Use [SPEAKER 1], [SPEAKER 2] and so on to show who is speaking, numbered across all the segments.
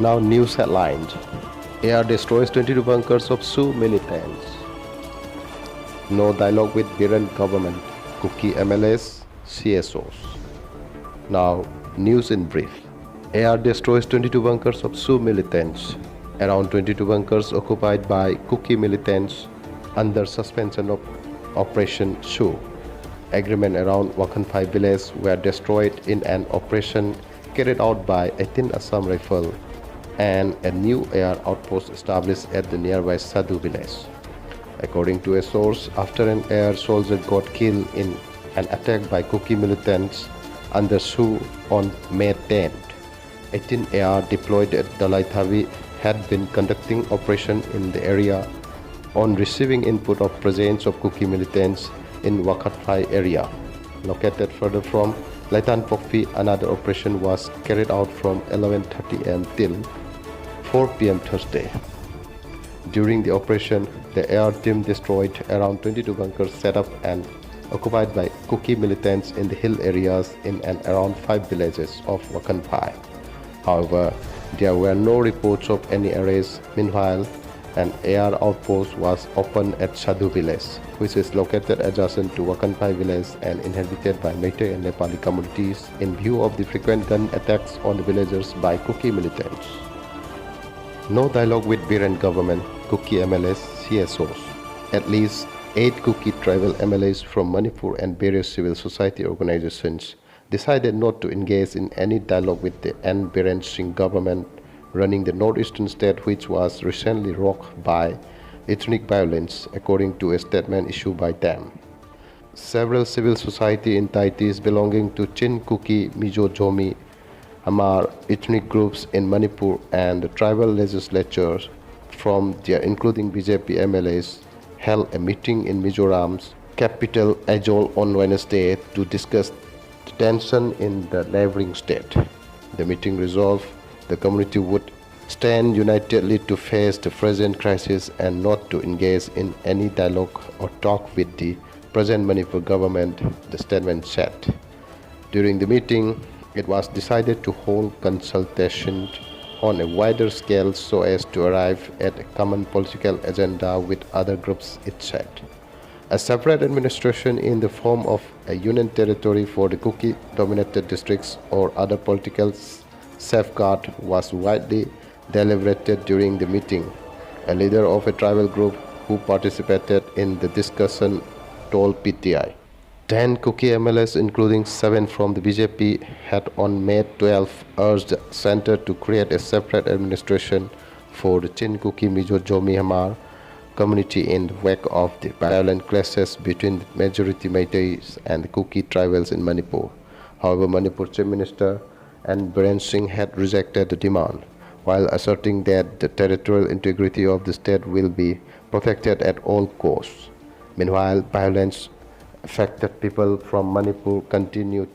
[SPEAKER 1] Now news headlines. Air destroys 22 bunkers of SoO militants. No dialogue with Biren Government. Kuki MLAs CSOs. Now news in brief. Air destroys 22 bunkers of SoO militants. Around 22 bunkers occupied by Kuki militants under suspension of Operation SoO. Agreement around Wakanpai village were destroyed in an operation carried out by 18 Assam Rifles and a new air outpost established at the nearby SoO village. According to a source, after an air soldier got killed in an attack by Kuki militants under SoO on May 10th, 18 air deployed at Dalaithavi had been conducting operation in the area on receiving input of presence of Kuki militants in Wakatpai area. Located further from Laitanpokpi, another operation was carried out from 11:30 am till 4 pm Thursday. During the operation, the air team destroyed around 22 bunkers set up and occupied by Kuki militants in the hill areas in and around 5 villages of Wakanpai. However, there were no reports of any arrests. Meanwhile, an air outpost was opened at SoO village, which is located adjacent to Wakanpai village and inhabited by Meitei and Nepali communities, in view of the frequent gun attacks on the villagers by Kuki militants. No dialogue with Biren Government. Kuki MLAs CSOs. At least 8 Kuki tribal MLAs from Manipur and various civil society organizations decided not to engage in any dialogue with the Biren Singh government running the northeastern state, which was recently rocked by ethnic violence, according to a statement issued by them. Several civil society entities belonging to Chin Kuki Mizo Jomi Hamar ethnic groups in Manipur and the tribal legislatures from there, including BJP MLAs, held a meeting in Mizoram's capital Aizawl on Wednesday to discuss the tension in the neighboring state. The meeting resolved the community would stand unitedly to face the present crisis and not to engage in any dialogue or talk with the present Manipur government, the statement said. During the meeting, it was decided to hold consultations on a wider scale so as to arrive at a common political agenda with other groups, it said. A separate administration in the form of a union territory for the Kuki-dominated districts or other political safeguard was widely deliberated during the meeting. A leader of a tribal group who participated in the discussion told PTI. 10 Kuki MLAs, including 7 from the BJP, had on May 12 urged the center to create a separate administration for the Chin Kuki Mizo Jomi Hamar community in the wake of the violent clashes between the majority Meiteis and the Kuki tribals in Manipur. However, Manipur Chief Minister Biren Singh had rejected the demand, while asserting that the territorial integrity of the state will be protected at all costs. Meanwhile, violence affected people from Manipur continued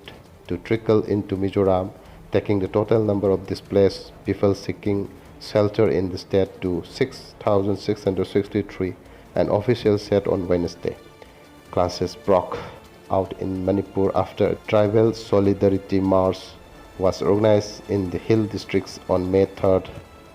[SPEAKER 1] to trickle into Mizoram, taking the total number of displaced people seeking shelter in the state to 6,663, an official said on Wednesday. Clashes broke out in Manipur after a tribal solidarity march was organized in the hill districts on May 3rd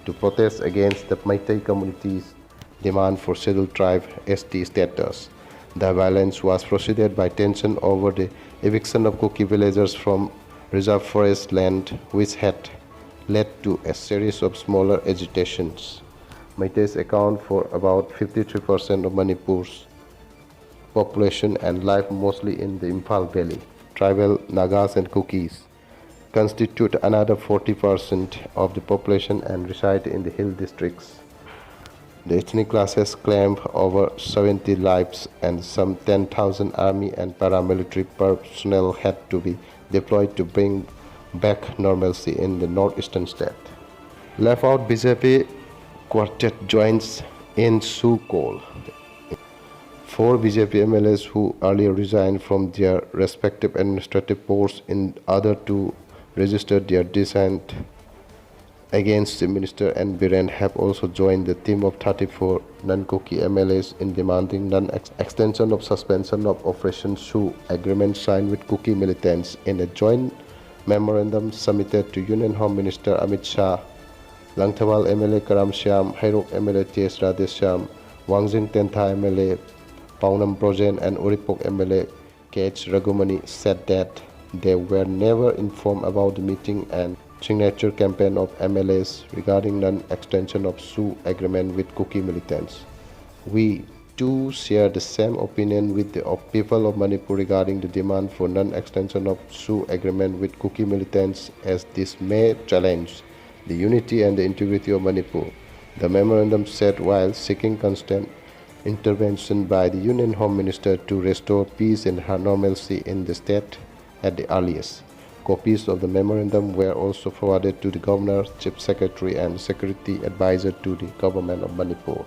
[SPEAKER 1] to protest against the Meitei community's demand for scheduled tribe ST status. The violence was preceded by tension over the eviction of Kuki villagers from reserve forest land, which had led to a series of smaller agitations. Meiteis account for about 53% of Manipur's population and live mostly in the Imphal Valley. Tribal Nagas and Kukis constitute another 40% of the population and reside in the hill districts. The ethnic classes claimed over 70 lives and some 10,000 army and paramilitary personnel had to be deployed to bring back normalcy in the northeastern state. Left out BJP quartet joins in SoO call. 4 BJP MLAs who earlier resigned from their respective administrative posts in order to register their dissent against the minister and Biren have also joined the team of 34 non-Kuki MLAs in demanding non-extension of suspension of Operation SoO agreement signed with Kuki militants in a joint memorandum submitted to Union Home Minister Amit Shah Langthawal MLA Karam Shyam, Hairok MLA T.S. Radheshyam, Wangjing Tentha MLA Paunam Projen and Uripok MLA K.H. Ragumani said that they were never informed about the meeting and signature campaign of MLAs regarding non-extension of SoO agreement with Kuki militants. We too share the same opinion with the people of Manipur regarding the demand for non-extension of SoO agreement with Kuki militants, as this may challenge the unity and the integrity of Manipur. The memorandum said while seeking constant intervention by the Union Home Minister to restore peace and normalcy in the state at the earliest. Copies of the memorandum were also forwarded to the Governor, Chief Secretary and Security Advisor to the Government of Manipur.